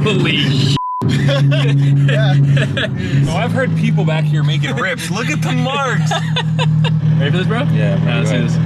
Holy shit. Yeah. Oh, I've heard people back here making rips. Look at the marks. Ready for this, bro? Yeah, let's do this.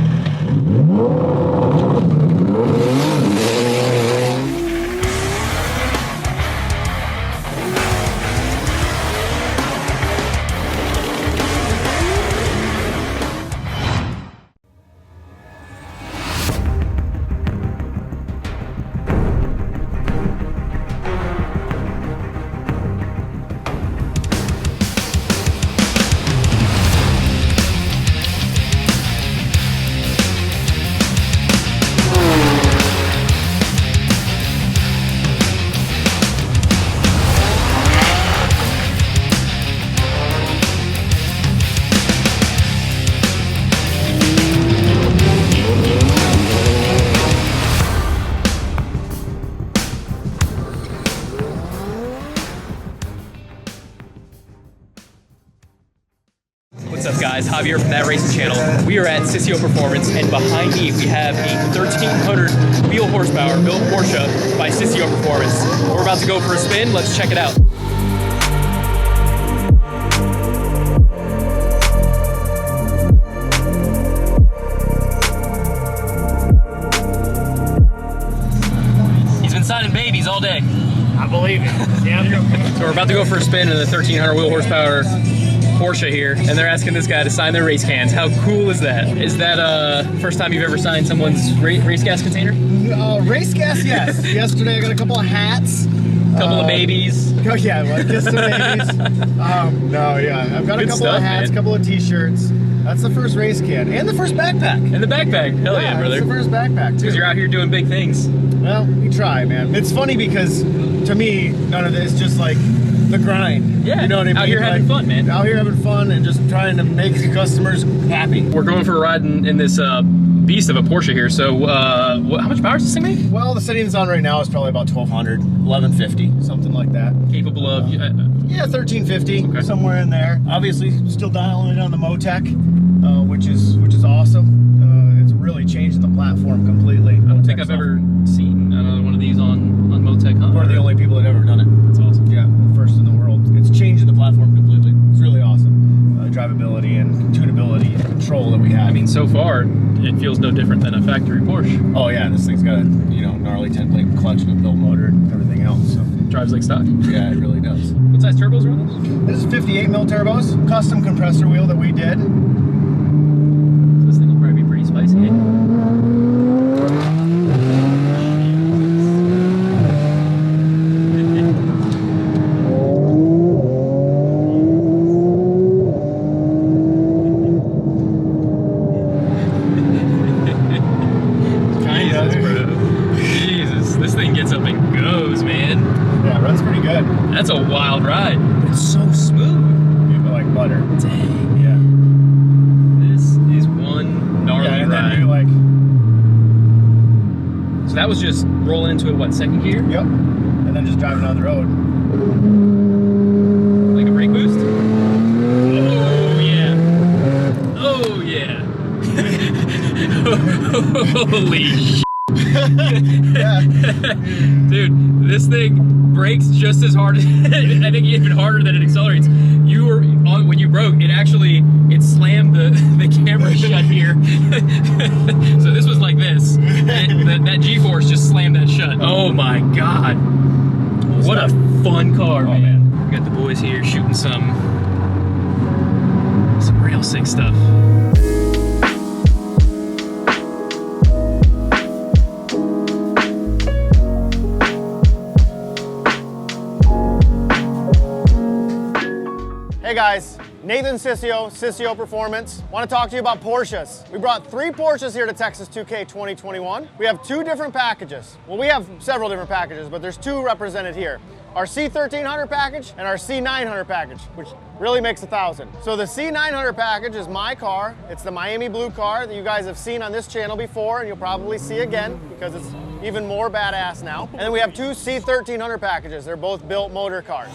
What's up, guys? Javier from That Racing Channel. We are at Cicio Performance, and behind me we have a 1,300 wheel horsepower built Porsche by Cicio Performance. We're about to go for a spin. Let's check it out. He's been signing babies all day. I believe it. Yeah. So we're about to go for a spin in the 1,300 wheel horsepower Porsche here, and they're asking this guy to sign their race cans. How cool is that? Is that first time you've ever signed someone's race gas container? Race gas, yes. Yesterday I got a couple of hats. Couple of babies. Oh yeah, well, just some babies. No, yeah, I've got Good a couple stuff, of hats, man. Couple of t-shirts. That's the first race can, and the first backpack. And the backpack. Hell yeah, brother. That's the first backpack too. Because you're out here doing big things. Well, we try, man. It's funny because to me, none of this just like the grind. Yeah, you know what I mean? out here having fun, man. Out here having fun and just trying to make the customers happy. We're going for a ride in this beast of a Porsche here. So, how much power does this thing make? Well, the setting it's on right now is probably about 1,200, 1,150, something like that. Capable of? Yeah, 1,350, okay. Somewhere in there. Obviously, still dialing it on the MOTEC, which is awesome. It's really changed the platform completely. I don't think I've ever seen another one of these on MOTEC, huh? We're the only people that have ever done it. That's awesome. Yeah, first in the world. It's changed the platform completely. It's really awesome. Drivability and tunability and control that we have. I mean, so far, it feels no different than a factory Porsche. Oh yeah, this thing's got a gnarly 10-plate clutch and a built motor and everything else. So. Drives like stock. Yeah, it really does. What size turbos are on this? This is 58 mil turbos, custom compressor wheel that we did. So this thing will probably be pretty spicy. Eh? That's a wild ride. It's so smooth. You feel like butter. Dang. Yeah. This is one gnarly ride. Then like... So that was just rolling into it, what, second gear? Yep. And then just driving down the road. Like a brake boost? Oh, yeah. Oh, yeah. Holy shit. Yeah. Dude, this thing brakes just as hard, I think even harder than it accelerates. You were on, when you broke, it slammed the camera shut here. So this was like this. That G-force just slammed that shut. Oh my God. What a fun car, man. We got the boys here shooting some real sick stuff. Hey guys, Nathan Cicio Performance. Want to talk to you about Porsches. We brought 3 Porsches here to Texas 2K 2021. We have 2 different packages. Well, we have several different packages, but there's 2 represented here. Our C1300 package and our C900 package, which really makes 1,000. So the C900 package is my car. It's the Miami blue car that you guys have seen on this channel before, and you'll probably see again because it's even more badass now. And then we have 2 C1300 packages. They're both built motor cars.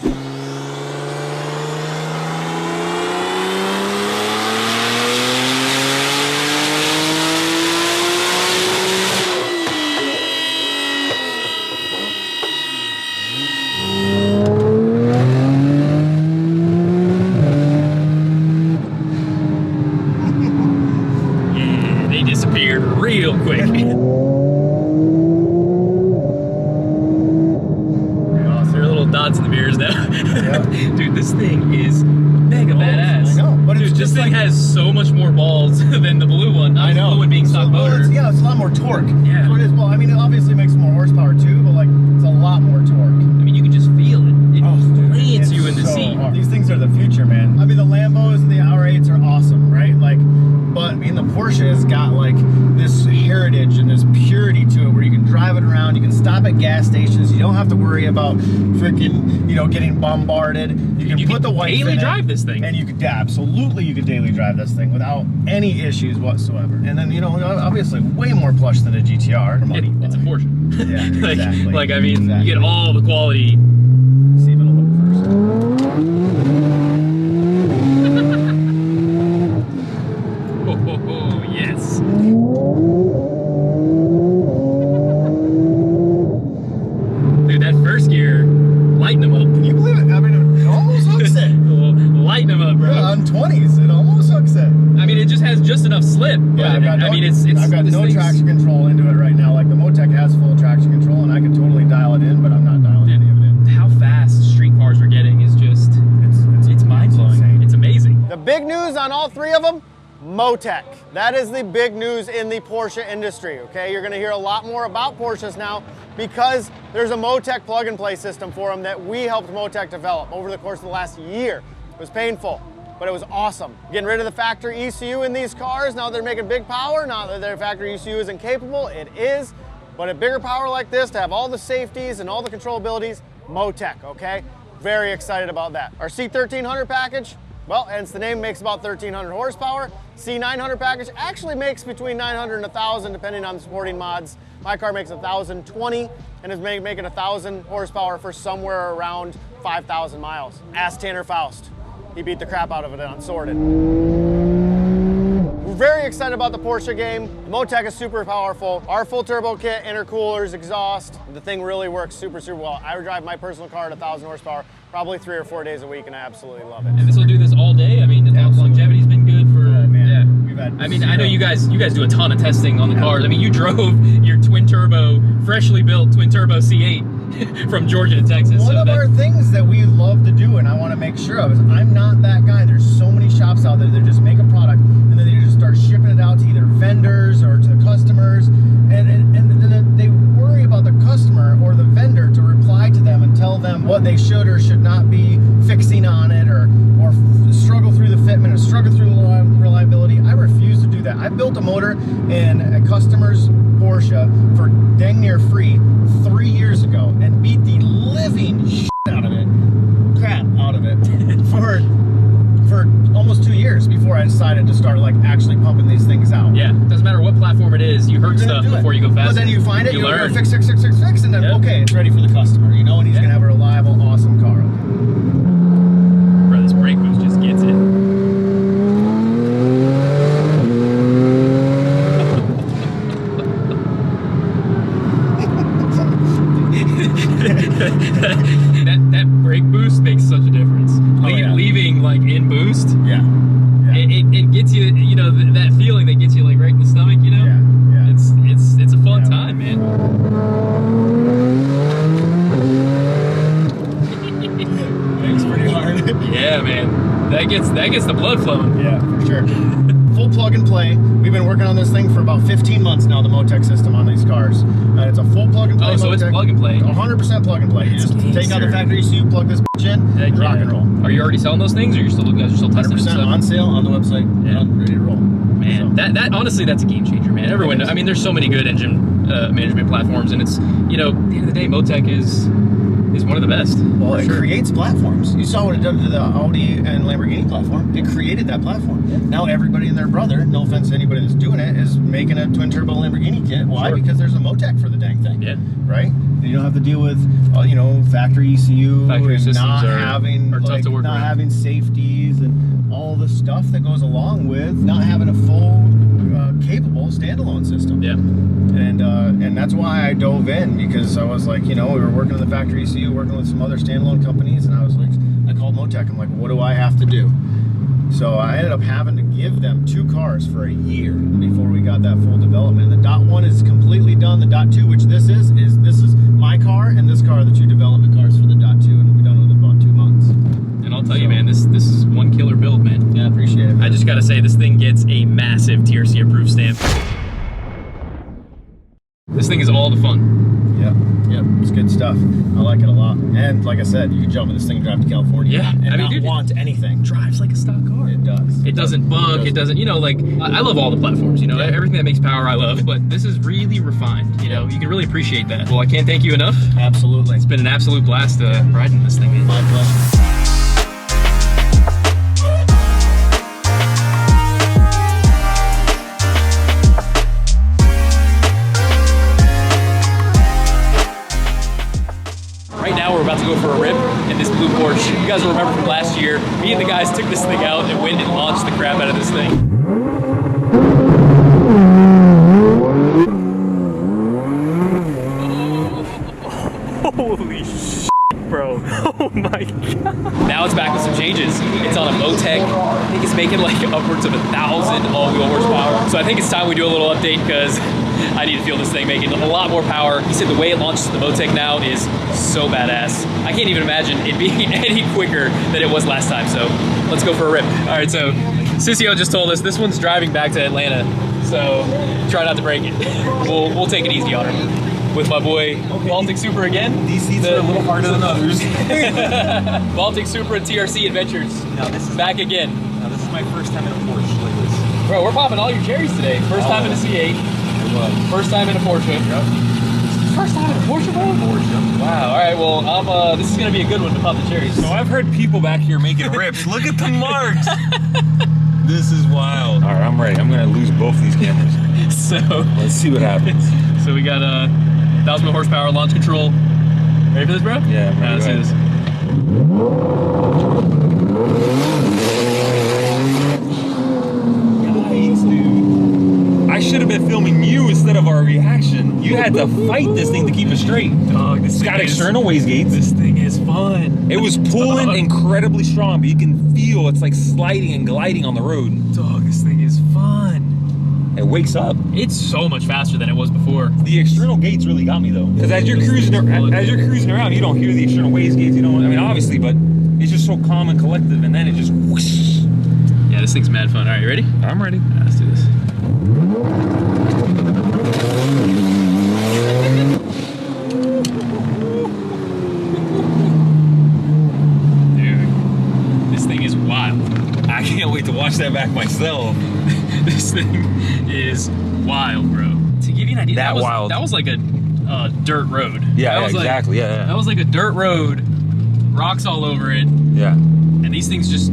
veered real quick. There are little dots in the mirrors now. Yeah. Dude, this thing is mega badass. I know, but dude, it's this just thing like, has so much more balls than the blue one. I know. The blue one being stock motor. It's a lot more torque. Yeah. That's what it is. Well, I mean, it obviously makes more horsepower too, but like, it's a lot more torque. I mean, you can just feel it. It plants you in the so seat. hard. These things are the future, man. I mean, the Lambos and the R8s are awesome, right? Like, but I mean, the Porsche has got like this heritage and this purity to it, where you can drive it around, you can stop at gas stations, you don't have to worry about freaking, getting bombarded. You can put the wife daily in drive it, this thing, and you could absolutely you could daily drive this thing without any issues whatsoever. And then obviously way more plush than a GTR. It's a Porsche. Yeah, exactly. like I mean, you get all the quality. See if it'll look first. Oh, yes. Dude, that first gear, lighten them up. Can you believe it? I mean, it almost hooks it. Lighten them up, bro. Yeah, on 20s, it almost hooks it. I mean, it just has just enough slip. Yeah, But I've got no traction control into it right now. Like, the MOTEC has full traction control, and I can totally dial it in, but I'm not dialing any of it in. How fast street cars are getting is just, it's mind-blowing. It's amazing. The big news on all three of them, MOTEC. That is the big news in the Porsche industry, okay? You're gonna hear a lot more about Porsches now because there's a MOTEC plug-and-play system for them that we helped MOTEC develop over the course of the last year. It was painful, but it was awesome. Getting rid of the factory ECU in these cars, now they're making big power, now that their factory ECU isn't capable, it is, but at bigger power like this, to have all the safeties and all the controllabilities, MOTEC, okay? Very excited about that. Our C1300 package, well, hence the name, makes about 1,300 horsepower. C900 package actually makes between 900 and 1,000 depending on the supporting mods. My car makes 1,020 and is making 1,000 horsepower for somewhere around 5,000 miles. Ask Tanner Faust. He beat the crap out of it on Sorted. We're very excited about the Porsche game. The MOTEC is super powerful. Our full turbo kit, intercoolers, exhaust, the thing really works super, super well. I drive my personal car at 1,000 horsepower probably 3 or 4 days a week, and I absolutely love it. And this will do this all day. I mean, the longevity's been good for. Oh, man. Yeah. We've had I mean, I know you guys do a ton of testing on the cars. I mean, you drove your twin turbo, freshly built twin turbo C8 from Georgia to Texas. One of our things that we love to do, and I want to make sure of, is I'm not that guy. There's so many shops out there that just make a product and then they just start shipping it out to either vendors or to customers, and then they worry about the customer or the vendor to reply to them and tell them what they should or should not be fixing on it, or struggle through the fitment or struggle through the reliability. I refuse to do that. I built a motor in a customer's Porsche for dang near free 3 years ago and beat the living shit out of it, crap out of it, for almost 2 years before I decided to start like actually pumping these things out. Yeah, doesn't matter what platform it is, you heard stuff before you go fast. But then you find it, you learn. fix, and then okay, it's ready for the customer, and he's gonna have a reliable, awesome car. Bro, this brake boost just gets it. that brake boost makes such a difference. Leaving like in boost, it gets you, that feeling that gets you like right in the stomach, Yeah. It's a fun time, man. Thanks pretty hard. Yeah, man, that gets the blood flowing. Yeah, for sure. Full plug and play. We've been working on this thing for about 15 months now, the MOTEC system on these cars. It's a full plug and play. Oh, so it's plug and play. 100% plug and play. You just take out the factory ECU, plug this bitch in, and rock and roll. Are you already selling those things, or you're still looking at? You're still testing 100% on sale on the website. Yeah. Ready to roll. Man, that honestly, that's a game changer, man. Everyone, I mean, there's so many good engine management platforms, and it's, at the end of the day, MOTEC is one of the best. Well, it creates platforms. You saw what it did to the Audi and Lamborghini platform. It created that platform. Yeah. Now everybody and their brother, no offense to anybody that's doing it, is making a twin turbo Lamborghini kit. Why? Sure. Because there's a MOTEC for the dang thing. Yeah. Right? And you don't have to deal with, factory ECU, Factory systems not are tough to work not around. having safeties and all the stuff that goes along with not having a full capable standalone system. Yeah. And that's why I dove in, because I was like, we were working on the factory ECU, working with some other standalone companies, and I was like, I called MOTEC. I'm like, what do I have to do? So I ended up having to give them 2 cars for a year before we got that full development. The dot 1 is completely done. The dot 2, which this is my car, and this car are the 2 development cars for the dot 2, and we've done it in about 2 months. And I'll tell you, man, this is one killer build, man. Yeah, I appreciate it, man. I just gotta say, this thing gets a massive TRC approved stamp. This thing is all the fun. Yep, it's good stuff. I like it a lot. And like I said, you can jump in this thing, drive to California, Yeah, and I mean, not dude, want anything. Drives like a stock car. It does. It doesn't bug, it doesn't, you know, like, I love all the platforms, you know, everything that makes power I love, but this is really refined, you know, you can really appreciate that. Well, I can't thank you enough. Absolutely. It's been an absolute blast riding this thing, man. My pleasure. We're about to go for a rip in this blue Porsche. You guys will remember from last year, me and the guys took this thing out and went and launched the crap out of this thing. Holy shit, bro. Oh my god. Now it's back with some changes. It's on a MOTEC. I think it's making like upwards of 1,000 all-wheel horsepower. So I think it's time we do a little update because I need to feel this thing making a lot more power. He said the way it launches the MOTEC now is so badass. I can't even imagine it being any quicker than it was last time. So let's go for a rip. All right, so Cicio just told us this one's driving back to Atlanta. So try not to break it. We'll take it easy on her. With my boy Baltic Super again. These seats are a little harder than others. Baltic Super and TRC Adventures. Now this is back again. Now this is my first time in a Porsche like this. Bro, we're popping all your cherries today. First time in a C8. First time in a Porsche. Yep. First time in a Porsche, bro? Porsche. Wow. All right. Well, this is gonna be a good one to pop the cherries. So I've heard people back here making rips. Look at the marks. This is wild. All right, I'm ready. I'm gonna lose both these cameras. So let's see what happens. So we got 1,000 horsepower launch control. Ready for this, bro? Yeah. All right, let's do this. Nice, dude. I should have been filming you instead of our reaction. You had to fight this thing to keep it straight. Dog, It's got external wastegates. This thing is fun. It was pulling incredibly strong, but you can feel it's like sliding and gliding on the road. Dog, this thing is fun. It wakes up. It's so much faster than it was before. The external gates really got me though, because as you're cruising around, you don't hear the external wastegates. You don't. I mean, obviously, but it's just so calm and collective, and then it just whoosh. Yeah, this thing's mad fun. All right, you ready? I'm ready. All right, let's do this. Dude, this thing is wild. I can't wait to watch that back myself. This thing is wild, bro. To give you an idea, that was like a dirt road. Yeah, that was exactly. Like, yeah. That was like a dirt road, rocks all over it. Yeah. And these things just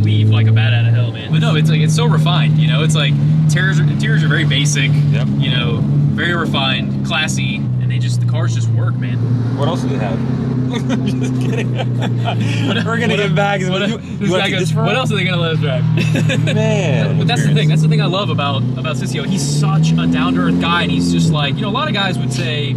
leave like a bat out of hell, man. But no, it's like, it's so refined, you know? It's like, interiors are very basic, Yep. you know, very refined, classy, and the cars just work, man. What else do they have? Just kidding. We're gonna get back. You want to take this for what else are they gonna let us drive? Man. But that's the thing. That's the thing I love about Cicio. He's such a down-to-earth guy, and he's just like, you know, a lot of guys would say,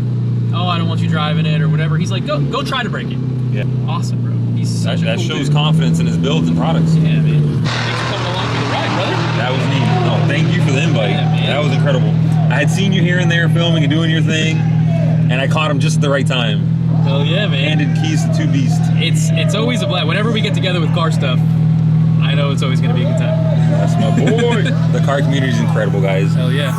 "Oh, I don't want you driving it" or whatever. He's like, "Go try to break it." Yeah. Awesome, bro. He's such a That cool shows dude. confidence in his builds and products. Yeah, man. Thanks for coming along for the ride, brother. That was neat. Oh, thank you for the invite. Yeah, man. That was incredible. I had seen you here and there filming and doing your thing, and I caught him just at the right time. Hell yeah, man. Handed keys to two beasts. It's always a blast. Whenever we get together with car stuff, I know it's always gonna be a good time. That's my boy. The car community is incredible, guys. Hell yeah.